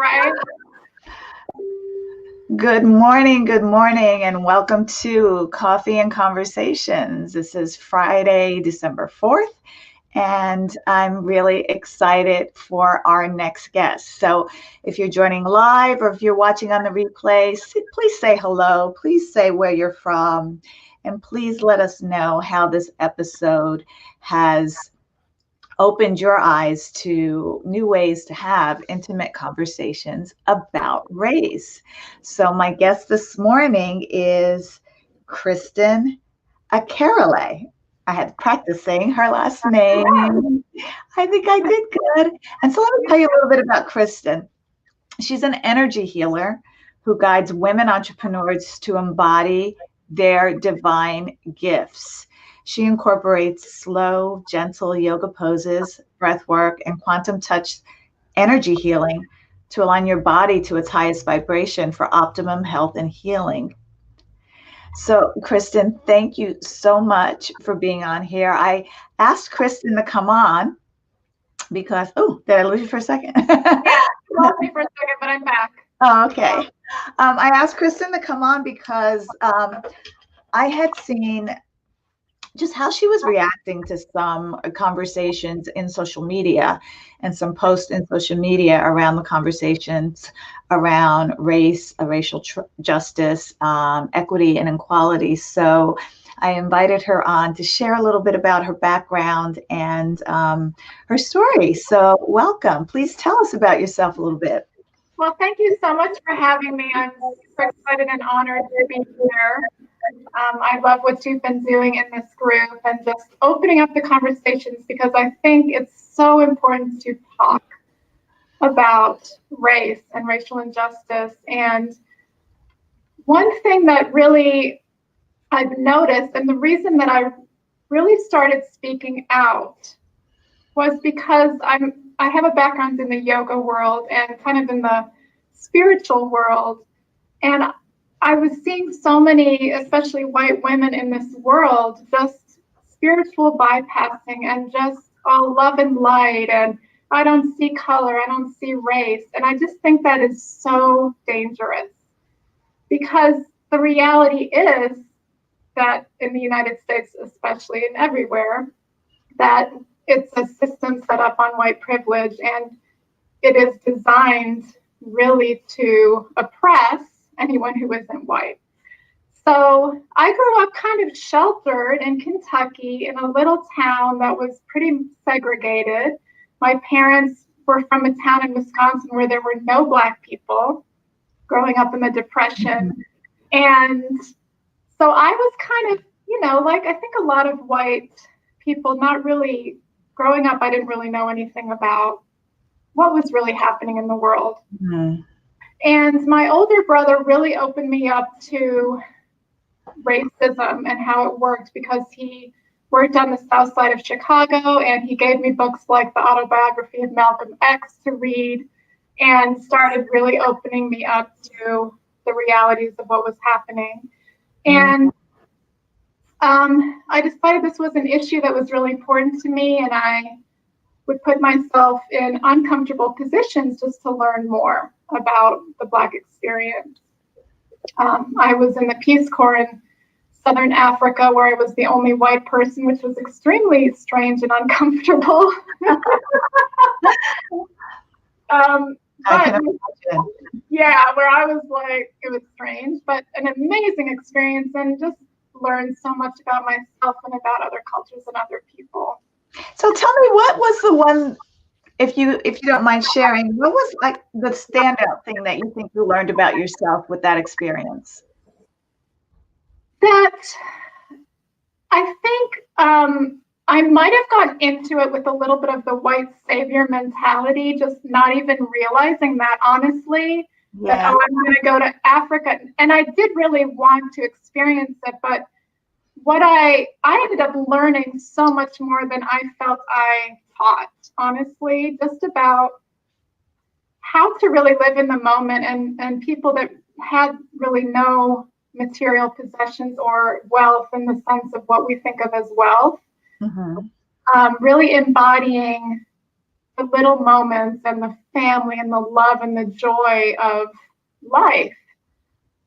Right? Good morning, and welcome to Coffee and Conversations. This is Friday, December 4th, and I'm really excited for our next guest. So if you're joining live or if you're watching on the replay, please say hello, please say where you're from, and please let us know how this episode has opened your eyes to new ways to have intimate conversations about race. So my guest this morning is Kristin Akerele. I had to practice saying her last name. I think I did good. And so let me tell you a little bit about Kristin. She's an energy healer who guides women entrepreneurs to embody their divine gifts. She incorporates slow, gentle yoga poses, breath work, and quantum touch energy healing to align your body to its highest vibration for optimum health and healing. So, Kristin, thank you so much for being on here. I asked Kristin to come on because, oh, did I lose you for a second? Yeah, you lost me for a second, but I'm back. Oh, okay. I asked Kristin to come on because I had seen just how she was reacting to some conversations in social media and some posts in social media around the conversations around race, racial justice, equity, and equality. So I invited her on to share a little bit about her background and her story. So welcome. Please tell us about yourself a little bit. Well, thank you so much for having me. I'm super excited and honored to be here. I love what you've been doing in this group and just opening up the conversations because I think it's so important to talk about race and racial injustice. And one thing that really I've noticed, and the reason that I really started speaking out was because I have a background in the yoga world and kind of in the spiritual world. And I was seeing so many, especially white women in this world, just spiritual bypassing and just all love and light. And I don't see color, I don't see race. And I just think that is so dangerous because the reality is that in the United States, especially and everywhere, that it's a system set up on white privilege and it is designed really to oppress anyone who isn't white. So I grew up kind of sheltered in Kentucky in a little town that was pretty segregated. My parents were from a town in Wisconsin where there were no Black people growing up in the Depression. And so I was kind of, like I think a lot of white people, not really growing up, I didn't really know anything about what was really happening in the world. Mm-hmm. And my older brother really opened me up to racism and how it worked because he worked on the south side of Chicago and he gave me books like the autobiography of Malcolm X to read and started really opening me up to the realities of what was happening. And I decided this was an issue that was really important to me, and I would put myself in uncomfortable positions just to learn more about the Black experience. I was in the Peace Corps in Southern Africa where I was the only white person, which was extremely strange and uncomfortable. But yeah, where I was like, it was strange, but an amazing experience and just learned so much about myself and about other cultures and other people. So tell me, what was the one, if you don't mind sharing, what was like the standout thing that you think you learned about yourself with that experience? That I think I might have gotten into it with a little bit of the white savior mentality, just not even realizing that, honestly, that, oh, I'm going to go to Africa. And I did really want to experience it, but what I ended up learning so much more than I felt I taught, honestly, just about how to really live in the moment and people that had really no material possessions or wealth in the sense of what we think of as wealth, really embodying the little moments and the family and the love and the joy of life.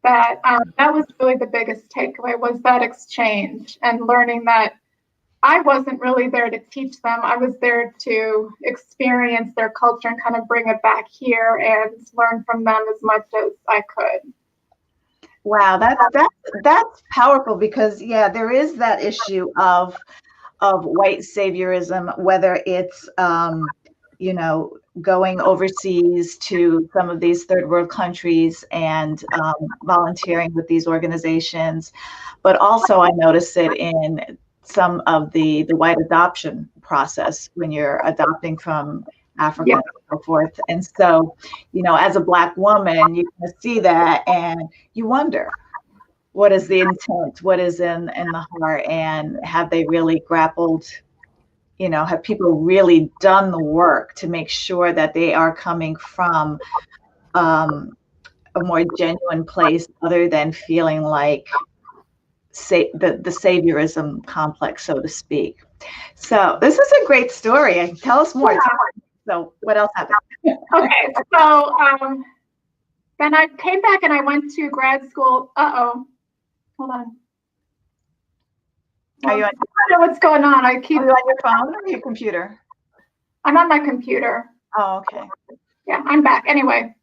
That was really the biggest takeaway, was that exchange and learning that I wasn't really there to teach them. I was there to experience their culture and kind of bring it back here and learn from them as much as I could. Wow, that's powerful, because there is that issue of white saviorism, whether it's going overseas to some of these third world countries and volunteering with these organizations, but also I notice it in some of the white adoption process when you're adopting from Africa and so forth. And so, as a Black woman, you can see that and you wonder, what is the intent? What is in the heart? And have they really grappled? Have people really done the work to make sure that they are coming from a more genuine place, other than feeling like the saviorism complex, so to speak? So this is a great story. Tell us more. So what else happened? Okay, so then I came back and I went to grad school. Hold on. Are you on, I don't know what's going on. Are you on your phone or your computer? I'm on my computer. Oh, okay. Yeah, I'm back. Anyway,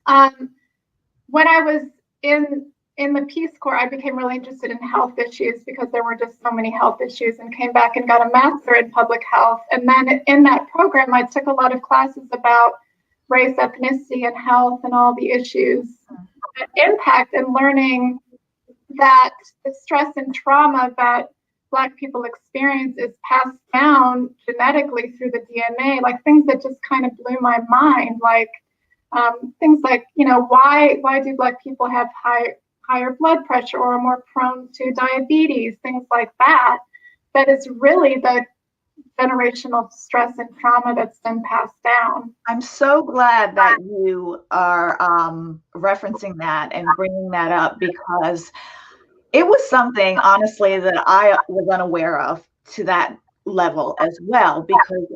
when I was in the Peace Corps, I became really interested in health issues because there were just so many health issues, and came back and got a master in public health. And then in that program, I took a lot of classes about race, ethnicity, and health, and all the issues that impact, and learning that the stress and trauma that Black people experience is passed down genetically through the DNA, like things that just kind of blew my mind, like things like, why do Black people have higher blood pressure or are more prone to diabetes, things like that. That is really the generational stress and trauma that's been passed down. I'm so glad that you are referencing that and bringing that up, because it was something, honestly, that I was unaware of to that level as well. Because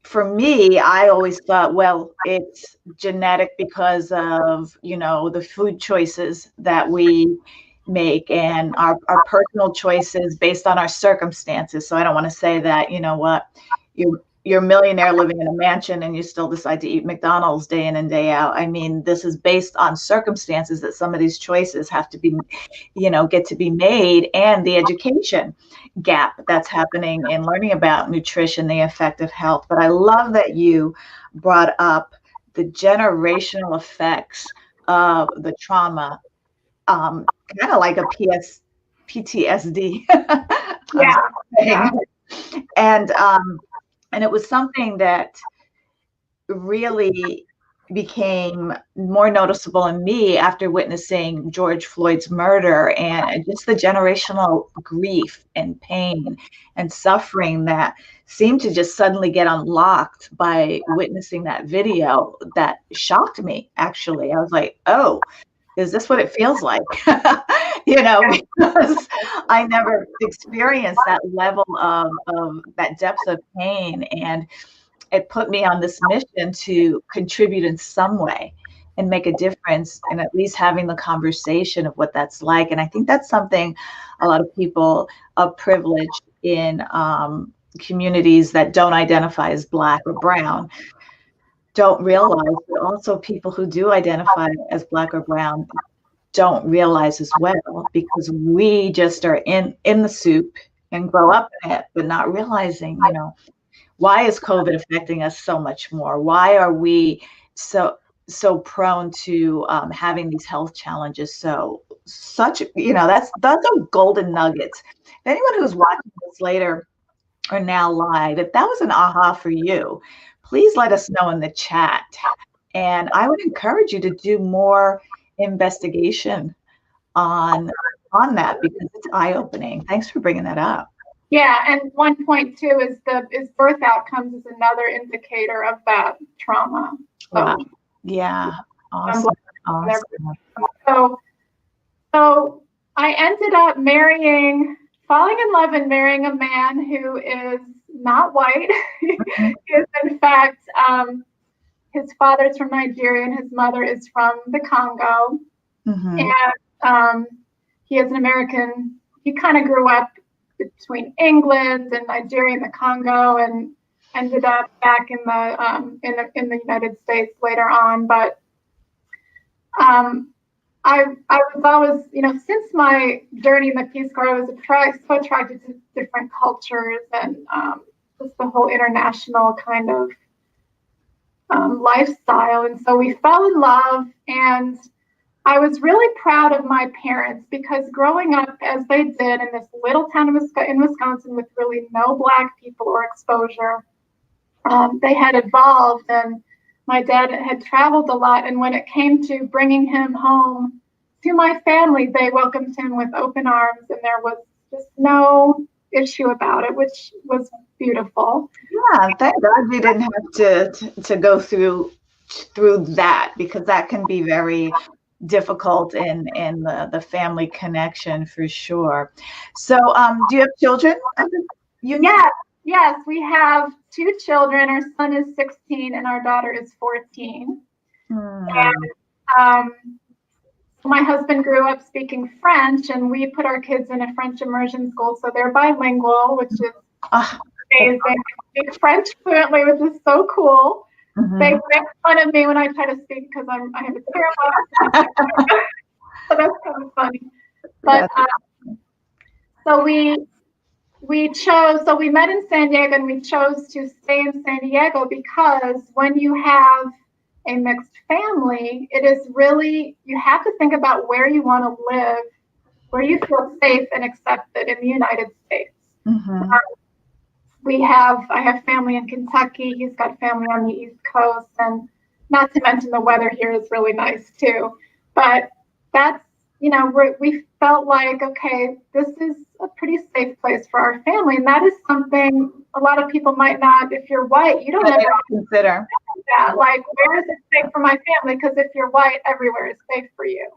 for me, I always thought, well, it's genetic because of, the food choices that we make and our personal choices based on our circumstances. So I don't want to say that, you're a millionaire living in a mansion and you still decide to eat McDonald's day in and day out. I mean, this is based on circumstances that some of these choices have to be, get to be made, and the education gap that's happening in learning about nutrition, the effect of health. But I love that you brought up the generational effects of the trauma, kind of like a PTSD. Yeah. And it was something that really became more noticeable in me after witnessing George Floyd's murder, and just the generational grief and pain and suffering that seemed to just suddenly get unlocked by witnessing that video. That shocked me, actually. I was like, oh, is this what it feels like? Because I never experienced that level of that depth of pain. And it put me on this mission to contribute in some way and make a difference, and at least having the conversation of what that's like. And I think that's something a lot of people of privilege in communities that don't identify as Black or brown don't realize, but also people who do identify as Black or brown don't realize as well, because we just are in the soup and grow up in it, but not realizing, why is COVID affecting us so much more? Why are we so prone to having these health challenges? Those are golden nuggets. If anyone who's watching this later or now live, if that was an aha for you, please let us know in the chat. And I would encourage you to do more investigation on that, because it's eye-opening. Thanks for bringing that up. Yeah, and one point too is birth outcomes is another indicator of that trauma. Wow. Yeah. Awesome. So I ended up falling in love and marrying a man who is not white. Mhm. He is, in fact, his father's from Nigeria and his mother is from the Congo. Mhm. And he is an American. He kind of grew up between England and Nigeria and the Congo, and ended up back in the United States later on. But I was always, since my journey in the Peace Corps, I was so attracted to different cultures and just the whole international kind of lifestyle. And so we fell in love, and I was really proud of my parents because growing up as they did in this little town in Wisconsin with really no Black people or exposure, they had evolved, and my dad had traveled a lot. And when it came to bringing him home to my family, they welcomed him with open arms, and there was just no issue about it, which was beautiful. Yeah, thank God we didn't have to go through that, because that can be very difficult in the family connection for sure. So, do you have children? Yes, we have two children. Our son is 16 and our daughter is 14. Hmm. And my husband grew up speaking French, and we put our kids in a French immersion school, so they're bilingual, which is amazing. They speak French fluently, which is so cool. Mhm. They make fun of me when I try to speak because I have a terrible accent. So that's kind of funny. But so we met in San Diego, and we chose to stay in San Diego because when you have a mixed family, it is really, you have to think about where you want to live, where you feel safe and accepted in the United States. Mhm. I have family in Kentucky. He's got family on the East Coast, and not to mention the weather here is really nice too. But that's, we felt like, okay, this is a pretty safe place for our family. And that is something a lot of people might not, if you're white, you don't ever consider that. Like, where is it safe for my family? Because if you're white, everywhere is safe for you.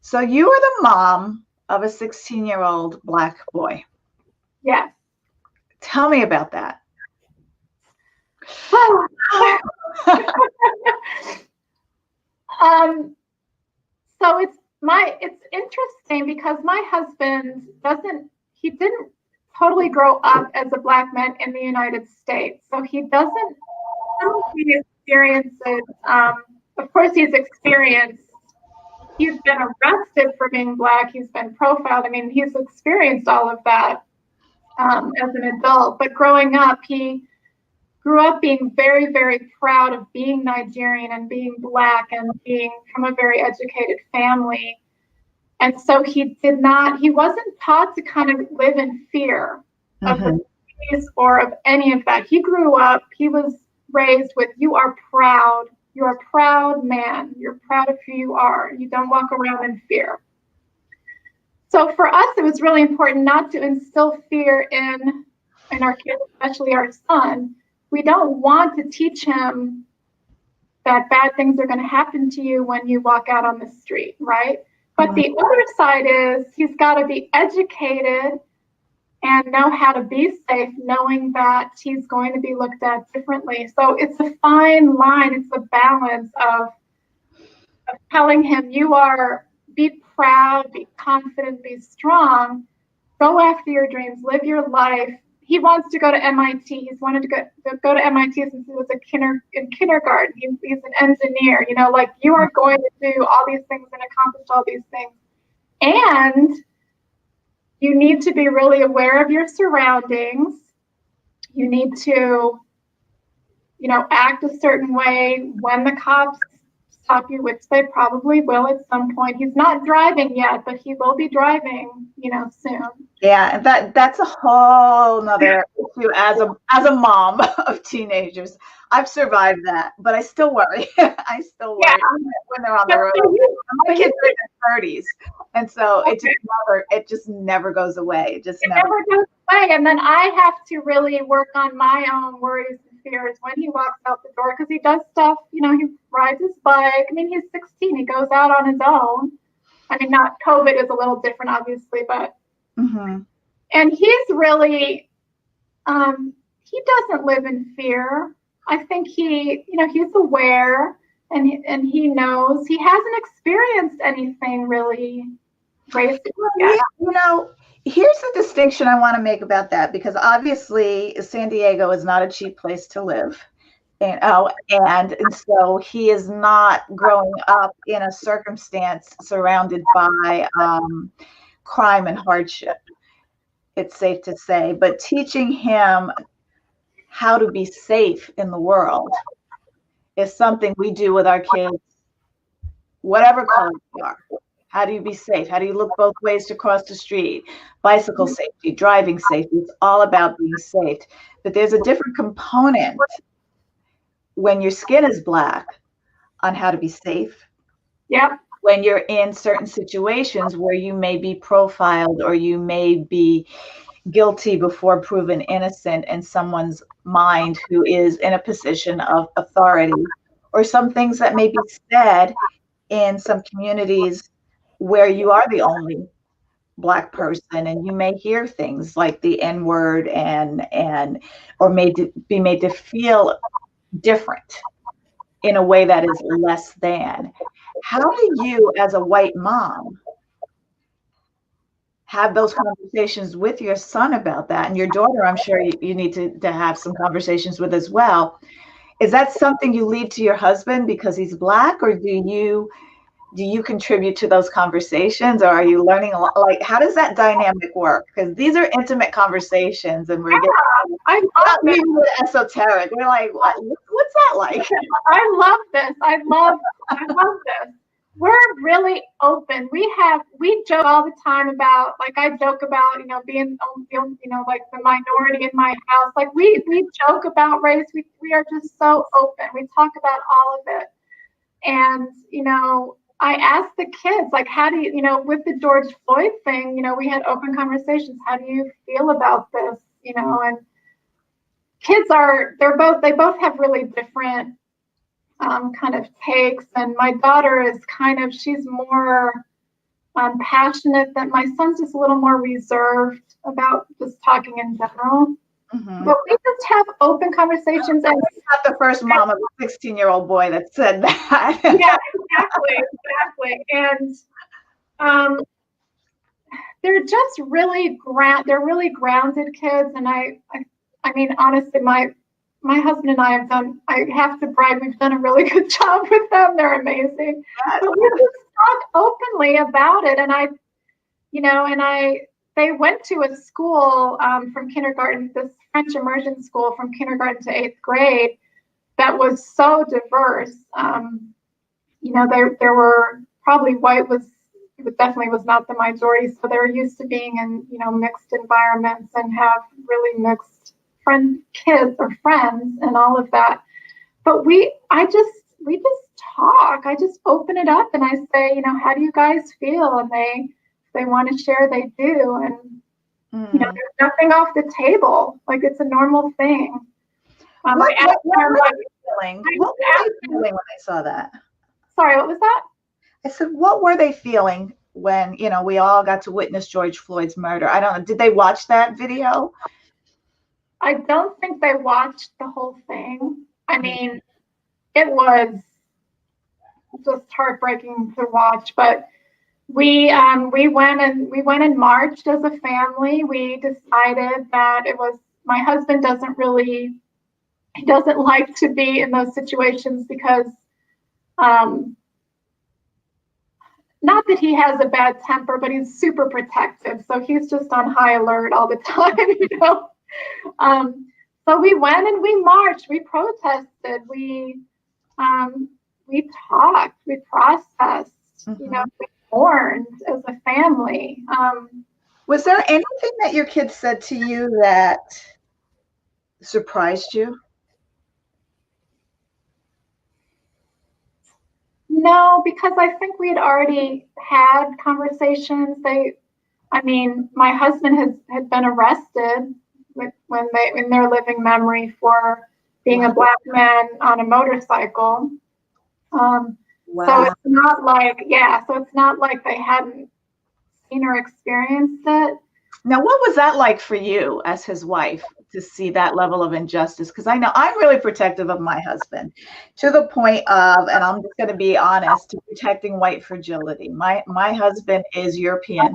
So you are the mom of a 16-year-old Black boy. Yes. Tell me about that. So it's interesting because my husband didn't totally grow up as a Black man in the United States. So he doesn't, some of the experiences, of course he's been arrested for being Black, he's been profiled. I mean, he's experienced all of that as an adult, but growing up, he grew up being very, very proud of being Nigerian and being Black and being from a very educated family. And so he wasn't taught to kind of live in fear of the police or of any of that. He grew up, he was raised with, you are proud. You're a proud man. You're proud of who you are. You don't walk around in fear. So for us, it was really important not to instill fear in our kids, especially our son. We don't want to teach him that bad things are going to happen to you when you walk out on the street, right? But the other side is he's got to be educated and know how to be safe, knowing that he's going to be looked at differently. So it's a fine line. It's a balance of telling him be proud, be confident, be strong, go after your dreams, live your life. He wants to go to MIT. He's wanted to go to MIT since he was in kindergarten. He's an engineer. Like, you are going to do all these things and accomplish all these things. And you need to be really aware of your surroundings. You need to, act a certain way when the cops stop you, which they probably will at some point. He's not driving yet, but he will be driving, soon. Yeah, that's a whole nother issue as a mom of teenagers. I've survived that, but I still worry. I still worry when they're on the road. My kids are in their 30s, and so it just never goes away. It never goes away. And then I have to really work on my own worries and fears when he walks out the door, because he does stuff. He rides his bike. I mean, he's 16. He goes out on his own. I mean, not COVID is a little different, obviously, but. Mm-hmm. And he's really, he doesn't live in fear. I think he's aware, and he knows. He hasn't experienced anything really racist yet. Yeah, here's the distinction I want to make about that, because obviously San Diego is not a cheap place to live. And so he is not growing up in a circumstance surrounded by crime and hardship, it's safe to say. But teaching him how to be safe in the world is something we do with our kids, whatever color they are. How do you be safe? How do you look both ways to cross the street? Bicycle safety, driving safety. It's all about being safe. But there's a different component when your skin is Black on how to be safe. Yep. When you're in certain situations where you may be profiled or you may be guilty before proven innocent in someone's mind who is in a position of authority, or some things that may be said in some communities where you are the only Black person, and you may hear things like the N-word or be made to feel different in a way that is less than. How do you, as a white mom, have those conversations with your son about that? And your daughter, I'm sure you need to have some conversations with as well. Is that something you leave to your husband because he's Black, or do you contribute to those conversations, or are you learning a lot? Like, how does that dynamic work? Because these are intimate conversations, and we're getting esoteric. We're like, what's that like? I love this. I love this. We're really open. We joke all the time about, like, I joke about, being, like the minority in my house. Like, we joke about race. We are just so open. We talk about all of it. And, I asked the kids, like, how do you, with the George Floyd thing, we had open conversations. How do you feel about this? And kids they both have really different kind of takes. And my daughter is she's more passionate than my son's, just a little more reserved about just talking in general. Mm-hmm. But we just have open conversations. And I'm not the first mom of a 16-year-old boy that said that. Yeah, exactly. And they're just really grounded kids. And I mean, honestly, my husband and I have to brag, we've done a really good job with them. They're amazing. Yes. But we just talk openly about it. And they went to a school from kindergarten, this French immersion school from kindergarten to 8th grade that was so diverse. There were probably definitely was not the majority. So they were used to being in, mixed environments and have really mixed kids or friends and all of that. But we just talk. I just open it up and I say, how do you guys feel? And they want to share, they do. And, there's nothing off the table. Like, it's a normal thing. What were they feeling when they saw that? Sorry, what was that? I said, what were they feeling when, we all got to witness George Floyd's murder? I don't know. Did they watch that video? I don't think they watched the whole thing. I mean, it was just heartbreaking to watch, but we went and marched as a family. We decided that my husband doesn't like to be in those situations because not that he has a bad temper, but he's super protective. So he's just on high alert all the time, So we went and we marched, we protested, we talked, we processed, we mourned as a family. Was there anything that your kids said to you that surprised you? No, because I think we had already had conversations. My husband had been arrested in their living memory for being a Black man on a motorcycle. Wow. So it's not like they hadn't seen or experienced it. Now, what was that like for you as his wife, to see that level of injustice, because I know I'm really protective of my husband, to the point of, and I'm just going to be honest, to protecting white fragility. My husband is European,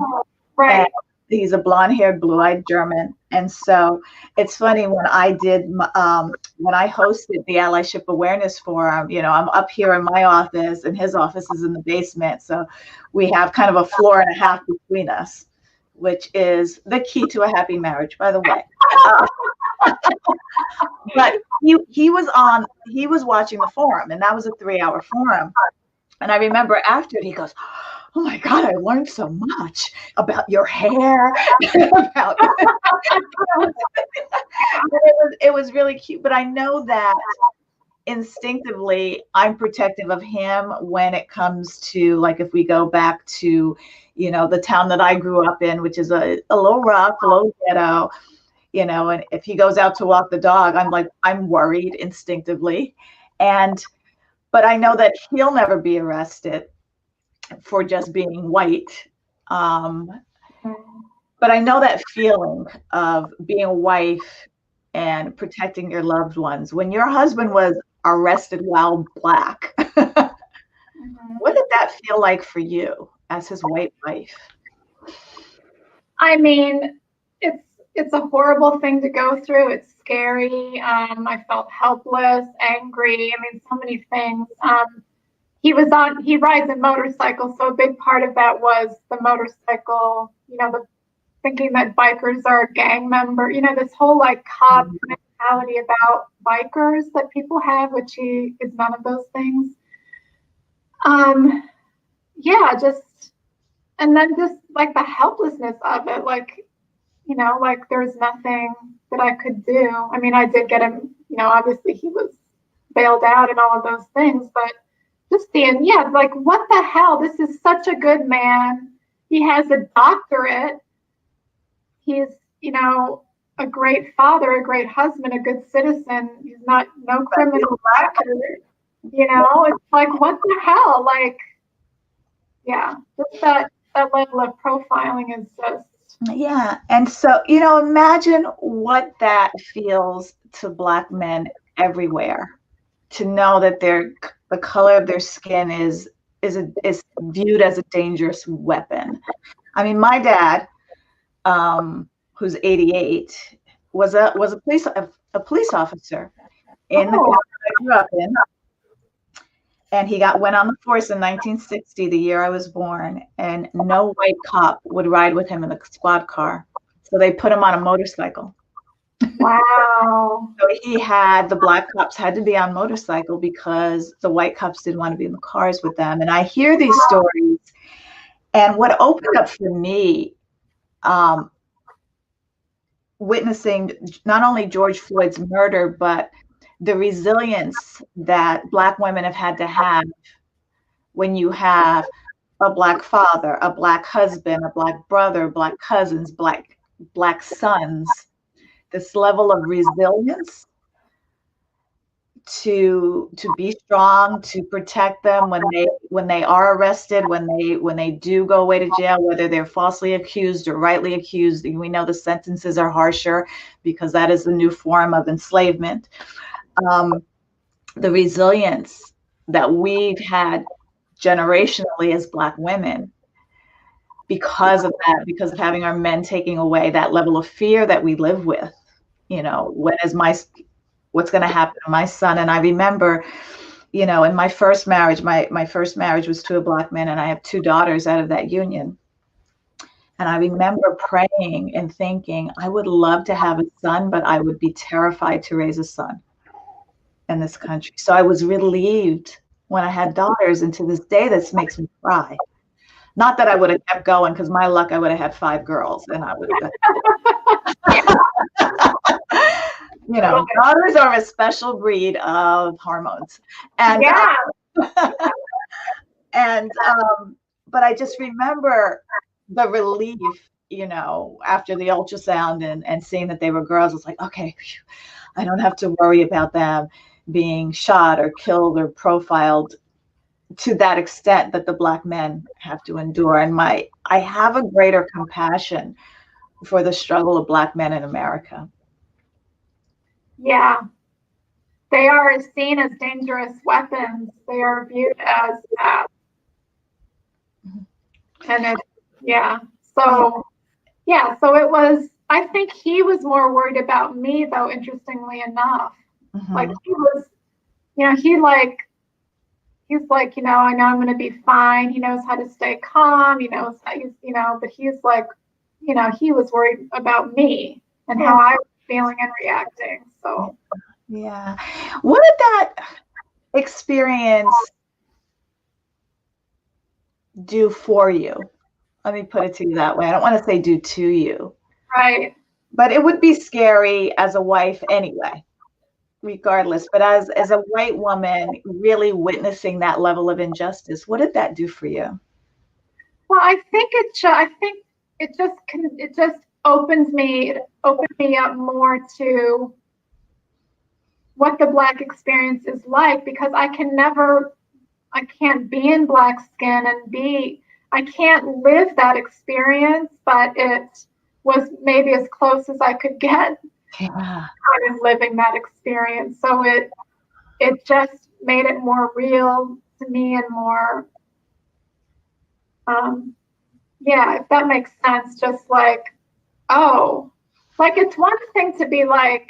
Right. and he's a blonde-haired, blue-eyed German. And so it's funny, when I hosted the Allyship Awareness Forum, I'm up here in my office and his office is in the basement. So we have kind of a floor and a half between us, which is the key to a happy marriage, by the way. But he was watching the forum, and that was a 3-hour forum. And I remember after it, he goes, "Oh my God, I learned so much about your hair." about it was really cute. But I know that instinctively I'm protective of him when it comes to, like, if we go back to, the town that I grew up in, which is a little rough, a little ghetto, and if he goes out to walk the dog, I'm worried instinctively. But I know that he'll never be arrested for just being white. But I know that feeling of being a wife and protecting your loved ones. When your husband was arrested while Black, what did that feel like for you as his white wife? I mean, it's a horrible thing to go through. It's scary. I felt helpless, angry. I mean, so many things. He rides a motorcycle, so a big part of that was the motorcycle, the thinking that bikers are a gang member, this whole like cop mentality about bikers that people have, which he is none of those things. And then just like the helplessness of it, like there's nothing that I could do. I mean, I did get him, obviously he was bailed out and all of those things, but just seeing, like, what the hell? This is such a good man. He has a doctorate. He's, a great father, a great husband, a good citizen. He's no criminal record. It's like, what the hell? Like, just that level of profiling is just. Yeah. And so, imagine what that feels to Black men everywhere, to know that the color of their skin is viewed as a dangerous weapon. I mean, my dad, who's 88, was a police officer in the town I grew up in, and he went on the force in 1960, the year I was born, and no white cop would ride with him in the squad car, so they put him on a motorcycle. Wow. So the Black cops had to be on motorcycle because the white cops didn't want to be in the cars with them. And I hear these stories, and what opened up for me, witnessing not only George Floyd's murder, but the resilience that Black women have had to have when you have a Black father, a Black husband, a Black brother, Black cousins, Black sons, this level of resilience to be strong, to protect them when they are arrested, when they do go away to jail, whether they're falsely accused or rightly accused. We know the sentences are harsher because that is the new form of enslavement. The resilience that we've had generationally as Black women, because of that, because of having our men taking away that level of fear that we live with, what's going to happen to my son. And I remember, in my first marriage, my first marriage was to a Black man, and I have 2 daughters out of that union. And I remember praying and thinking, I would love to have a son, but I would be terrified to raise a son in this country. So I was relieved when I had daughters, and to this day, this makes me cry. Not that I would have kept going, because my luck, I would have had 5 girls, and I would have daughters are a special breed of hormones. And but I just remember the relief, after the ultrasound and seeing that they were girls. It's like, okay, I don't have to worry about them being shot or killed or profiled to that extent that the Black men have to endure. And I have a greater compassion for the struggle of Black men in America. Yeah. They are seen as dangerous weapons. They are viewed as that. And it, yeah. So, yeah. So it was, I think he was more worried about me, though, interestingly enough. Like, he was, he's like, I know I'm going to be fine. He knows how to stay calm. He knows how but he's like, he was worried about me and how I was feeling and reacting. So, yeah. What did that experience do for you? Let me put it to you that way. I don't want to say do to you. right. But it would be scary as a wife anyway, regardless. But as a white woman really witnessing that level of injustice, what did that do for you? Well, I think it just opened me up more to what the Black experience is like, because I can't be in Black skin I can't live that experience, but it was maybe as close as I could get Yeah. kind of living that experience. So it just made it more real to me and more, yeah, if that makes sense, just like, oh, like it's one thing to be like,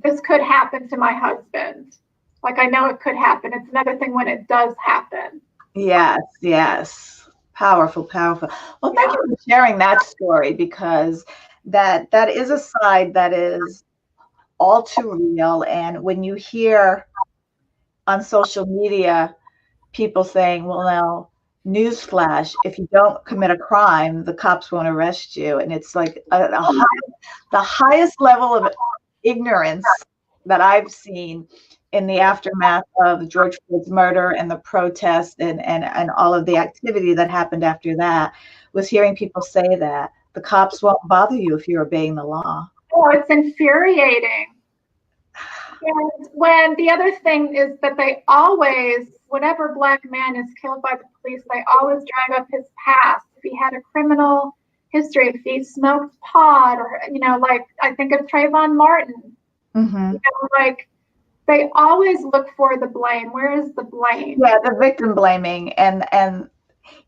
this could happen to my husband. Like I know it could happen. It's another thing when it does happen. Yes, yes. Powerful, powerful. Well, thank you for sharing that story, because that is a side that is all too real. And when you hear on social media people saying, well, now, newsflash, if you don't commit a crime, the cops won't arrest you. And it's like the highest level of ignorance that I've seen in the aftermath of George Floyd's murder and the protests and all of the activity that happened after that, was hearing people say that the cops won't bother you if you're obeying the law. Oh, it's infuriating. And when the other thing is that they always, whenever Black man is killed by the police, they always drag up his past. If he had a criminal history, if he smoked pot, or, like I think of Trayvon Martin, like they always look for the blame. Where is the blame? Yeah, the victim blaming. And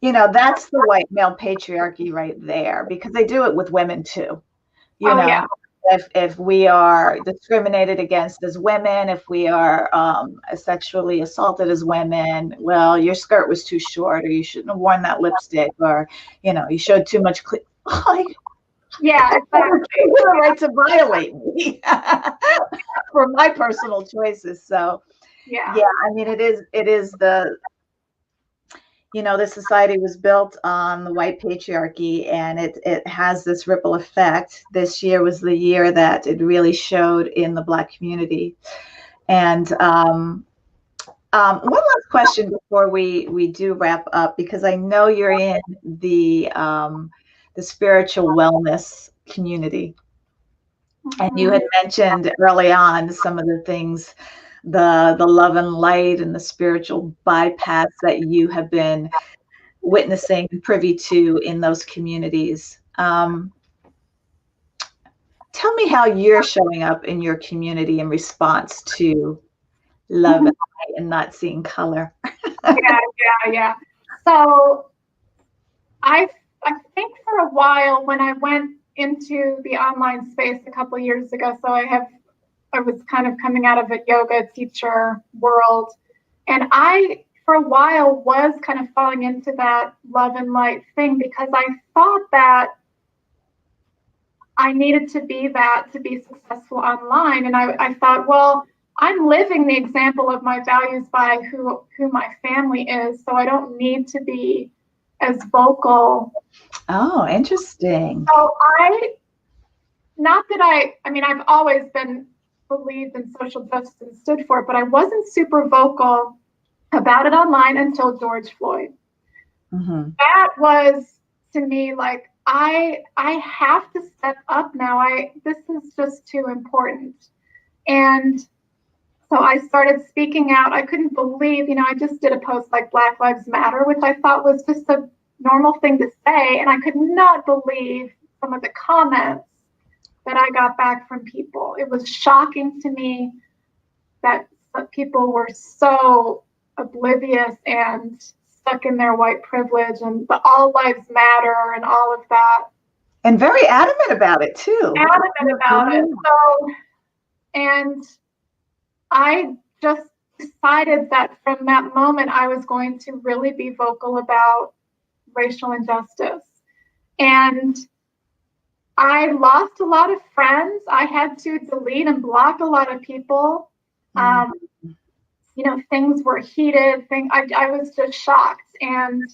that's the white male patriarchy right there, because they do it with women too. Yeah. If we are discriminated against as women, if we are sexually assaulted as women, well, your skirt was too short, or you shouldn't have worn that lipstick, or you showed too much yeah, exactly. You have the right to violate me for my personal choices. So yeah, I mean, it is the this society was built on the white patriarchy, and it has this ripple effect. This year was the year that it really showed in the Black community. And one last question before we do wrap up, because I know you're in the spiritual wellness community. And you had mentioned early on some of the things, the love and light and the spiritual bypass that you have been witnessing and privy to in those communities. Tell me how you're showing up in your community in response to love and light and not seeing color. Yeah. So I think for a while, when I went into the online space a couple of years ago, so I was kind of coming out of a yoga teacher world, and I for a while was kind of falling into that love and light thing, because I thought that I needed to be that to be successful online. And I thought, well, I'm living the example of my values by who my family is, so I don't need to be as vocal. Oh, interesting. So I've always believed in social justice and stood for it, but I wasn't super vocal about it online until George Floyd. Mm-hmm. That was, to me, like, I have to step up now. This is just too important. And so I started speaking out. I couldn't believe, I just did a post like Black Lives Matter, which I thought was just a normal thing to say. And I could not believe some of the comments that I got back from people. It was shocking to me that people were so oblivious and stuck in their white privilege and the all lives matter and all of that. And very adamant about it too. Adamant about it. So, and I just decided that from that moment, I was going to really be vocal about racial injustice. And I lost a lot of friends. I had to delete and block a lot of people. You know, things were heated. I was just shocked. And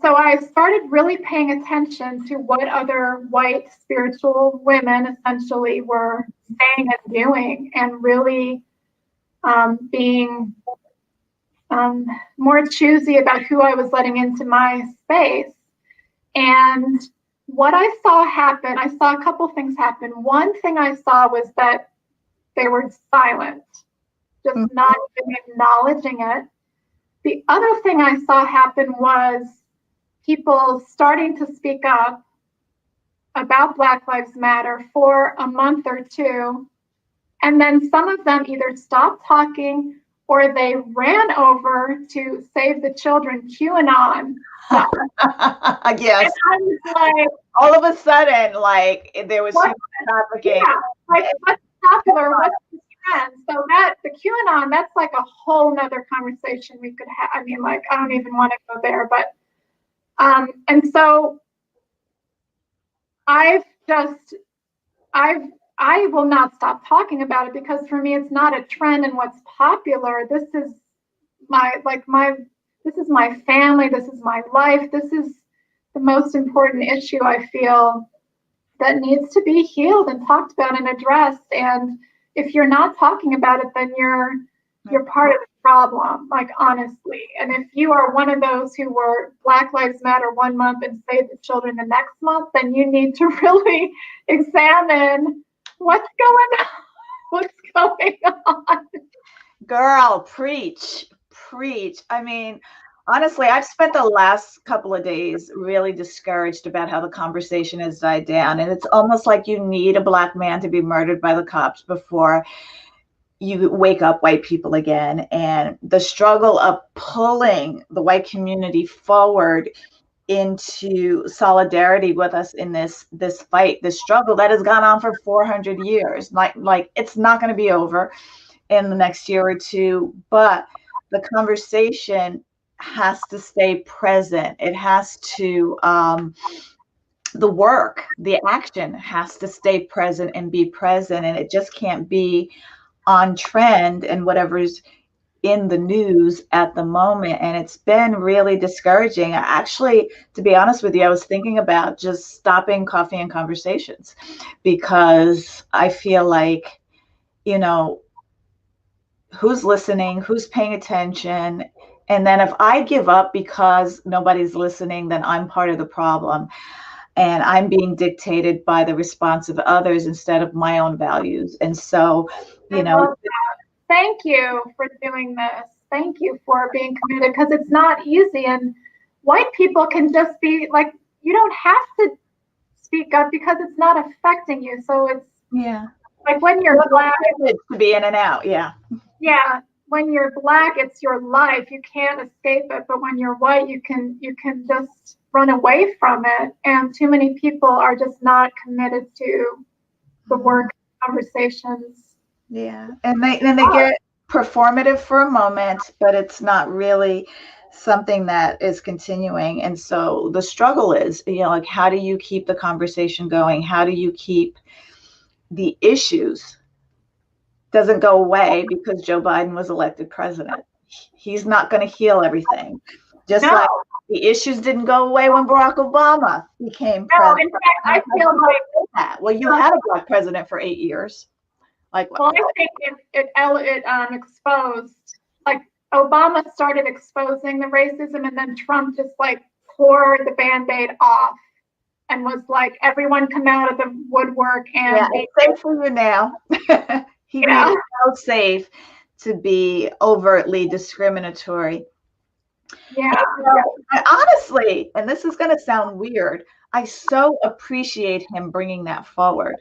so I started really paying attention to what other white spiritual women essentially were saying and doing, and really being more choosy about who I was letting into my space. And what I saw happen, I saw a couple things happen. One thing I saw was that they were silent, just not even acknowledging it. The other thing I saw happen was people starting to speak up about Black Lives Matter for a month or two. And then some of them either stopped talking or they ran over to Save the Children QAnon. Yes. And I was like, all of a sudden, like there was trafficking. Yeah, like what's popular, what's the trend? So that the QAnon, that's like a whole nother conversation we could have. I mean, like, I don't even want to go there, but and so I will not stop talking about it, because for me it's not a trend and what's popular. This is my family, this is my life, this is the most important issue I feel that needs to be healed and talked about and addressed. And if you're not talking about it, then you're part of the problem, like, honestly. And if you are one of those who were Black Lives Matter one month and Save the Children the next month, then you need to really examine what's going on. Girl, preach. I mean, honestly, I've spent the last couple of days really discouraged about how the conversation has died down. And it's almost like you need a Black man to be murdered by the cops before you wake up white people again. And the struggle of pulling the white community forward into solidarity with us in this fight, this struggle that has gone on for 400 years. Like it's not going to be over in the next year or two, but the conversation has to stay present. It has to, the work, the action has to stay present and be present. And it just can't be on trend and whatever's in the news at the moment. And it's been really discouraging. Actually, to be honest with you, I was thinking about just stopping Coffee and Conversations, because I feel like, you know, who's listening, who's paying attention? And then if I give up because nobody's listening, then I'm part of the problem. And I'm being dictated by the response of others instead of my own values. And so, you know. Thank you for doing this. Thank you for being committed, because it's not easy. And white people can just be like, you don't have to speak up because it's not affecting you. So it's like when you're Black, to be in and out. Yeah. When you're Black, it's your life. You can't escape it. But when you're white, you can just run away from it. And too many people are just not committed to the work conversations. Yeah. And they get performative for a moment, but it's not really something that is continuing. And so the struggle is, you know, like, how do you keep the conversation going? How do you keep the issues doesn't go away because Joe Biden was elected president? He's not going to heal everything. Just like the issues didn't go away when Barack Obama became president. In fact, I feel like that. Well, you had a Black president for 8 years. Like, well, I think it exposed, like, Obama started exposing the racism, and then Trump just like tore the Band-Aid off and was like, everyone come out of the woodwork and it's safe for you now. He made it so safe to be overtly discriminatory. Yeah. And honestly, and this is going to sound weird, I so appreciate him bringing that forward,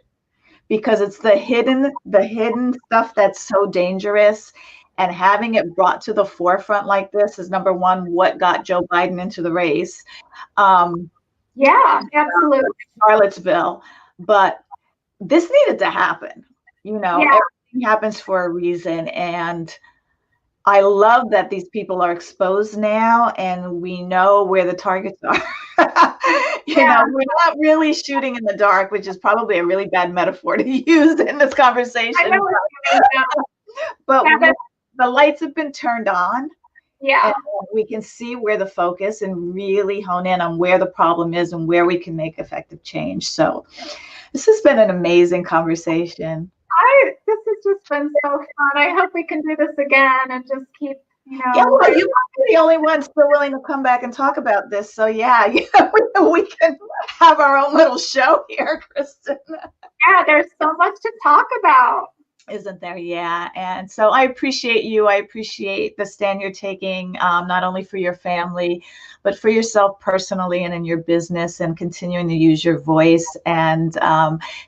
because it's the hidden stuff that's so dangerous. And having it brought to the forefront like this is, number one, what got Joe Biden into the race. Yeah, absolutely. Charlottesville. But this needed to happen. Yeah. Everything happens for a reason. And I love that these people are exposed now and we know where the targets are. We're not really shooting in the dark, which is probably a really bad metaphor to use in this conversation. I know what you mean. But the lights have been turned on. Yeah. And we can see where the focus and really hone in on where the problem is and where we can make effective change. So this has been an amazing conversation. This has just been so fun. I hope we can do this again and just keep, Yeah, well, you might be the only one still willing to come back and talk about this. So yeah, we can have our own little show here, Kristin. Yeah, there's so much to talk about. Isn't there? Yeah. And so I appreciate you. I appreciate the stand you're taking, not only for your family, but for yourself personally and in your business, and continuing to use your voice. And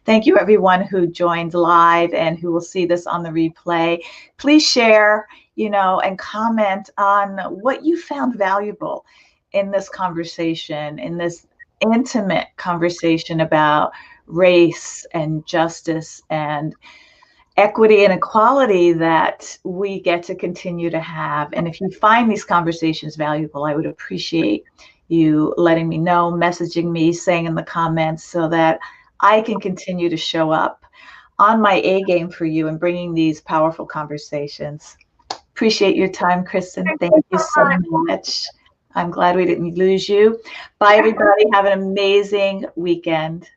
thank you, everyone who joined live and who will see this on the replay. Please share, and comment on what you found valuable in this conversation, in this intimate conversation about race and justice and equity and equality that we get to continue to have. And if you find these conversations valuable, I would appreciate you letting me know, messaging me, saying in the comments, so that I can continue to show up on my A game for you and bringing these powerful conversations. Appreciate your time, Kristin. Thank you so much. I'm glad we didn't lose you. Bye, everybody. Have an amazing weekend.